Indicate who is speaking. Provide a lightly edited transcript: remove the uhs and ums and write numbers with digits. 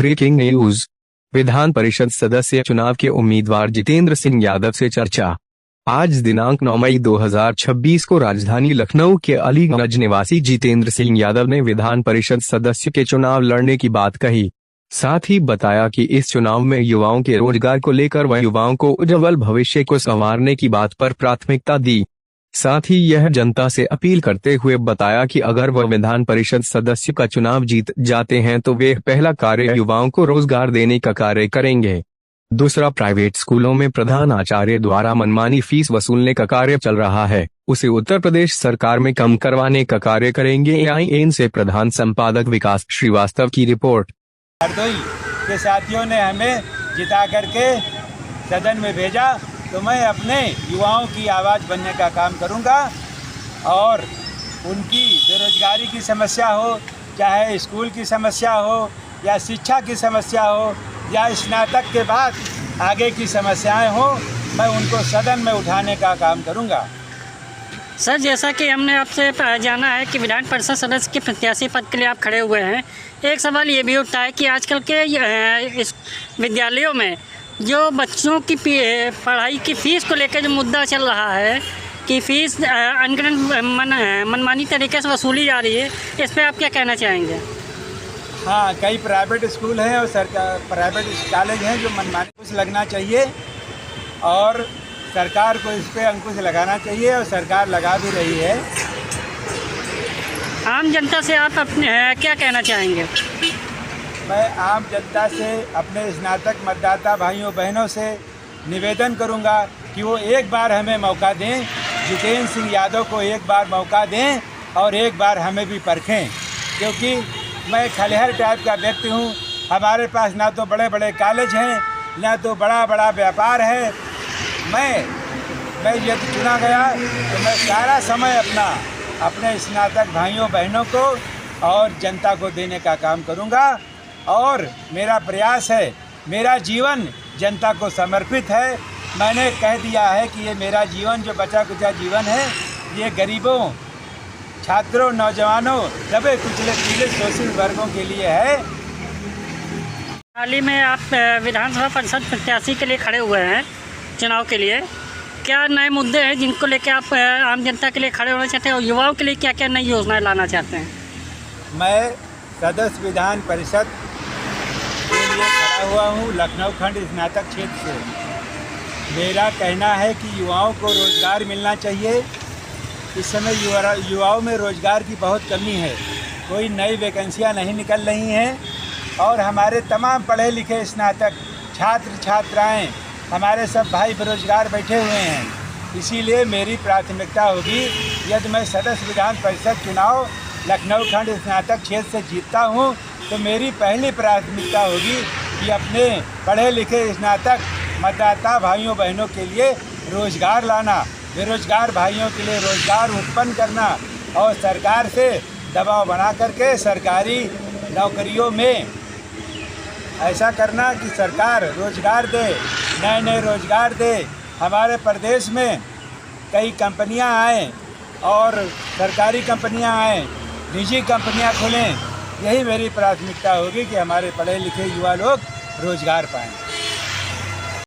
Speaker 1: Breaking news. Vidhan Parishad सदस्य चुनाव के उम्मीदवार जितेंद्र सिंह यादव से चर्चा। आज दिनांक 9 मई 2026 को राजधानी लखनऊ के अलीगंज निवासी जितेंद्र सिंह यादव ने विधान परिषद सदस्य के चुनाव लड़ने की बात कही। साथ ही बताया कि इस चुनाव में युवाओं के रोजगार को लेकर वह युवाओं को उज्ज्वल भविष्य को संवारने की बात पर प्राथमिकता दी। साथ ही यह जनता से अपील करते हुए बताया कि अगर वह विधान परिषद सदस्य का चुनाव जीत जाते हैं तो वे पहला कार्य युवाओं को रोजगार देने का कार्य करेंगे। दूसरा, प्राइवेट स्कूलों में प्रधान आचार्य द्वारा मनमानी फीस वसूलने का कार्य चल रहा है, उसे उत्तर प्रदेश सरकार में कम करवाने का कार्य करेंगे। AIN से प्रधान संपादक विकास श्रीवास्तव की रिपोर्ट।
Speaker 2: हरदोई के साथियों ने हमें जिता करके सदन में भेजा तो मैं अपने युवाओं की आवाज़ बनने का काम करूंगा और उनकी बेरोजगारी की समस्या हो, चाहे स्कूल की समस्या हो या शिक्षा की समस्या हो या स्नातक के बाद आगे की समस्याएं हो, मैं उनको सदन में उठाने का काम करूंगा।
Speaker 3: सर, जैसा कि हमने आपसे जाना है कि विधान परिषद सदस्य के प्रत्याशी पद के लिए आप खड़े हुए हैं, एक सवाल ये भी उठता है कि आजकल के इस विद्यालयों में जो बच्चों की पढ़ाई की फ़ीस को लेकर जो मुद्दा चल रहा है कि फ़ीस मनमानी तरीके से वसूली जा रही है, इस पर आप क्या कहना चाहेंगे?
Speaker 2: हाँ, कई प्राइवेट स्कूल हैं और सरकार प्राइवेट कॉलेज हैं जो मनमानी कुछ लगना चाहिए और सरकार को इस पर अंकुश लगाना चाहिए और सरकार लगा भी रही है।
Speaker 3: आम जनता से आप अपने क्या कहना चाहेंगे?
Speaker 2: मैं आम जनता से, अपने स्नातक मतदाता भाइयों बहनों से निवेदन करूंगा कि वो एक बार हमें मौका दें, जितेंद्र सिंह यादव को एक बार मौका दें और एक बार हमें भी परखें, क्योंकि मैं खलिहर टाइप का व्यक्ति हूँ। हमारे पास ना तो बड़े बड़े कॉलेज हैं, ना तो बड़ा बड़ा व्यापार है। मैं यदि चुना गया तो मैं सारा समय अपने स्नातक भाइयों बहनों को और जनता को देने का काम करूँगा और मेरा प्रयास है, मेरा जीवन जनता को समर्पित है। मैंने कह दिया है कि ये मेरा जीवन जो बचा कुचा जीवन है, ये गरीबों, छात्रों, नौजवानों, दबे कुचले पीड़ित शोषित वर्गों के लिए है।
Speaker 3: हाल ही में आप विधानसभा परिषद प्रत्याशी के लिए खड़े हुए हैं चुनाव के लिए, क्या नए मुद्दे हैं जिनको लेकर आप आम जनता के लिए खड़े होना चाहते हैं और युवाओं के लिए क्या क्या नई योजनाएं लाना चाहते हैं?
Speaker 2: मैं सदस्य विधान परिषद के लिए खड़ा हुआ हूँ लखनऊ खंड स्नातक क्षेत्र से। मेरा कहना है कि युवाओं को रोज़गार मिलना चाहिए। इस समय युवाओं में रोज़गार की बहुत कमी है, कोई नई वैकेंसियाँ नहीं निकल रही हैं और हमारे तमाम पढ़े लिखे स्नातक छात्र छात्राएँ, हमारे सब भाई बेरोजगार बैठे हुए हैं। इसीलिए मेरी प्राथमिकता होगी, यदि मैं सदस्य विधान परिषद चुनाव लखनऊ खंड स्नातक क्षेत्र से जीतता हूँ तो मेरी पहली प्राथमिकता होगी कि अपने पढ़े लिखे स्नातक मतदाता भाइयों बहनों के लिए रोज़गार लाना, बेरोजगार भाइयों के लिए रोज़गार उत्पन्न करना और सरकार से दबाव बना करके सरकारी नौकरियों में ऐसा करना कि सरकार रोज़गार दे, नए नए रोज़गार दे। हमारे प्रदेश में कई कंपनियां आएँ और सरकारी कंपनियां आएँ, निजी कंपनियां खुलें। यही मेरी प्राथमिकता होगी कि हमारे पढ़े लिखे युवा लोग रोज़गार पाएँ।